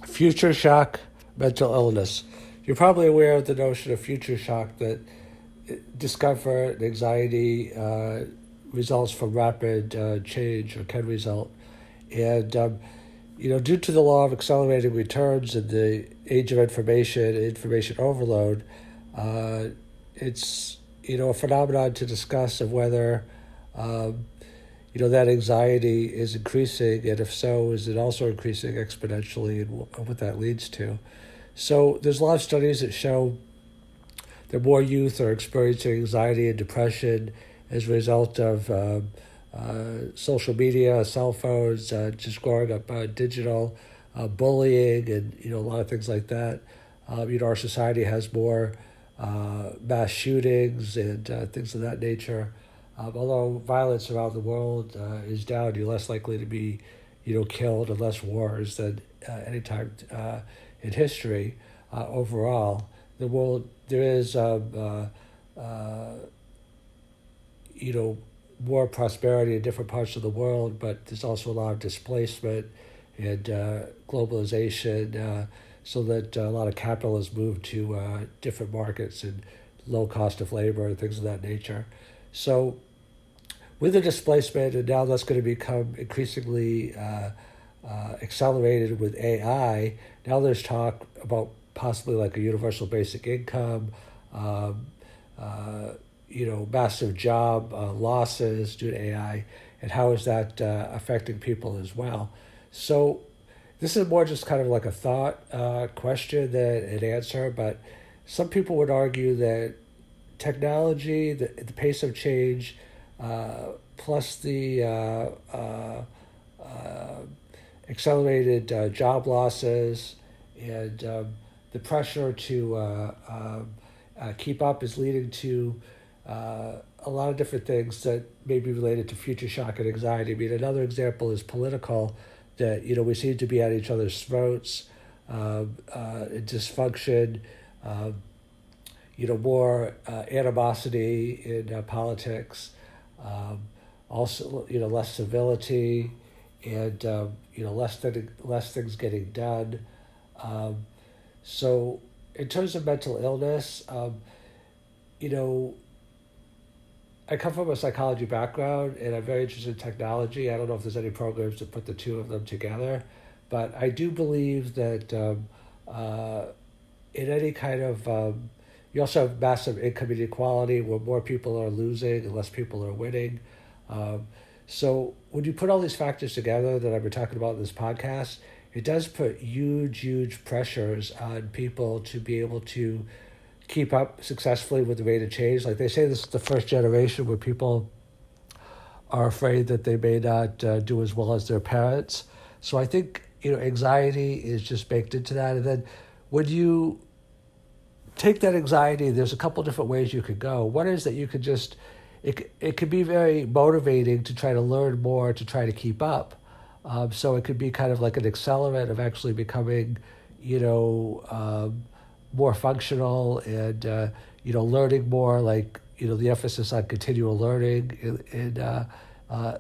Future shock, mental illness. You're probably aware of the notion of future shock, that discomfort, anxiety results from rapid change, or can result. And due to the law of accelerating returns and the age of information overload, it's a phenomenon to discuss of whether that anxiety is increasing, and if so, is it also increasing exponentially, and what that leads to. So there's a lot of studies that show that more youth are experiencing anxiety and depression as a result of social media, cell phones, just growing up digital, bullying, and a lot of things like that. Our society has more mass shootings and things of that nature. Although violence around the world is down, you're less likely to be, killed in less wars than any time in history. Overall, there is, more prosperity in different parts of the world, but there's also a lot of displacement and globalization, so that a lot of capital has moved to different markets and low cost of labor and things of that nature. So with the displacement, and now that's going to become increasingly accelerated with AI, now there's talk about possibly like a universal basic income, massive job losses due to AI, and how is that affecting people as well. So this is more just kind of like a thought question than an answer, but some people would argue that technology, the pace of change, plus the accelerated job losses and the pressure to keep up is leading to a lot of different things that may be related to future shock and anxiety. I mean, another example is political, that we seem to be at each other's throats, dysfunction, more animosity in politics, also less civility, and less things getting done. So in terms of mental illness, I come from a psychology background, and I'm very interested in technology. I don't know if there's any programs to put the two of them together, but I do believe that in any kind of you also have massive income inequality, where more people are losing and less people are winning. So when you put all these factors together that I've been talking about in this podcast, it does put huge pressures on people to be able to keep up successfully with the rate of change. Like they say, this is the first generation where people are afraid that they may not do as well as their parents. So I think anxiety is just baked into that. And then when you take that anxiety, there's a couple different ways you could go. One is that you could just, it could be very motivating to try to learn more, to try to keep up. So it could be kind of like an accelerant of actually becoming, more functional and, learning more, like, the emphasis on continual learning in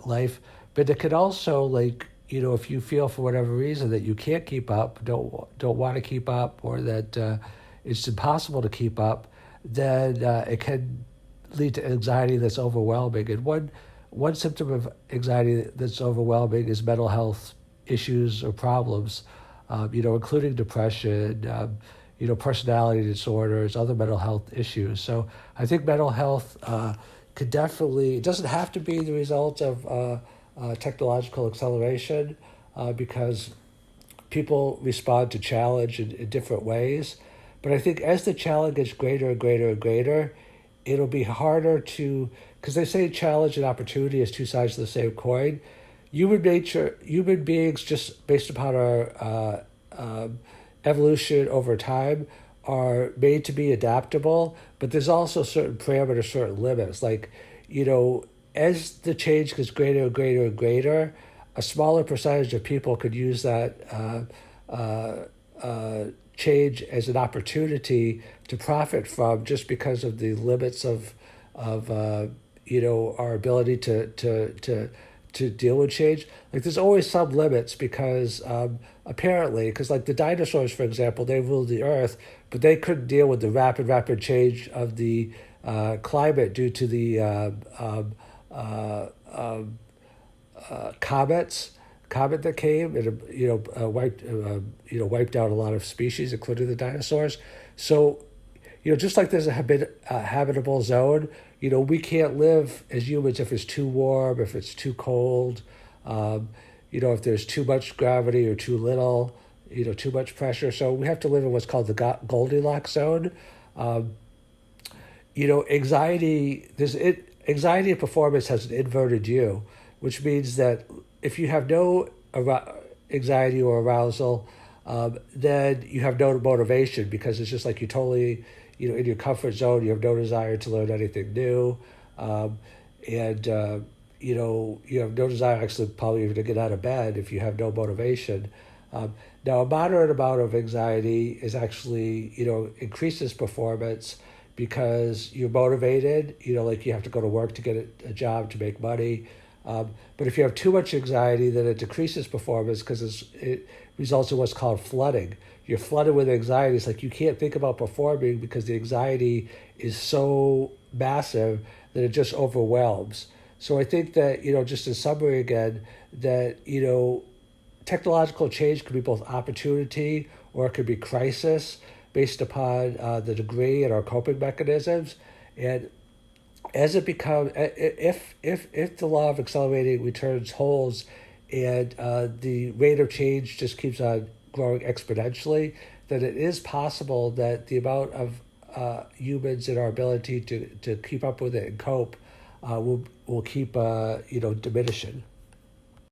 life. But it could also, like, if you feel for whatever reason that you can't keep up, don't want to keep up, or that it's impossible to keep up, then it can lead to anxiety that's overwhelming. And one symptom of anxiety that's overwhelming is mental health issues or problems, including depression, personality disorders, other mental health issues. So I think mental health could definitely, it doesn't have to be the result of technological acceleration, because people respond to challenge in different ways. But I think as the challenge gets greater and greater and greater, it'll be harder to, because they say challenge and opportunity is two sides of the same coin. Human beings, just based upon our evolution over time, are made to be adaptable, but there's also certain parameters, certain limits. Like, as the change gets greater and greater and greater, a smaller percentage of people could use that change as an opportunity to profit from, just because of the limits of our ability to to deal with change. Like there's always some limits because apparently, because like the dinosaurs, for example, they ruled the earth, but they couldn't deal with the rapid change of the climate due to the comet that came and wiped out a lot of species, including the dinosaurs. So just like there's a habitable zone, we can't live as humans if it's too warm, if it's too cold, if there's too much gravity or too little, too much pressure. So we have to live in what's called the Goldilocks zone. Anxiety and performance has an inverted U, which means that if you have no anxiety or arousal, then you have no motivation because it's just like you totally, in your comfort zone, you have no desire to learn anything new. You have no desire actually probably even to get out of bed if you have no motivation. Now, a moderate amount of anxiety is actually, increases performance because you're motivated, like you have to go to work to get a job to make money. But if you have too much anxiety, then it decreases performance because it results in what's called flooding. You're flooded with anxiety. It's like you can't think about performing because the anxiety is so massive that it just overwhelms. So I think that, just in summary again, that, technological change could be both opportunity or it could be crisis based upon the degree and our coping mechanisms. And as it becomes, if the law of accelerating returns holds and the rate of change just keeps on growing exponentially, then it is possible that the amount of humans and our ability to keep up with it and cope will keep diminishing.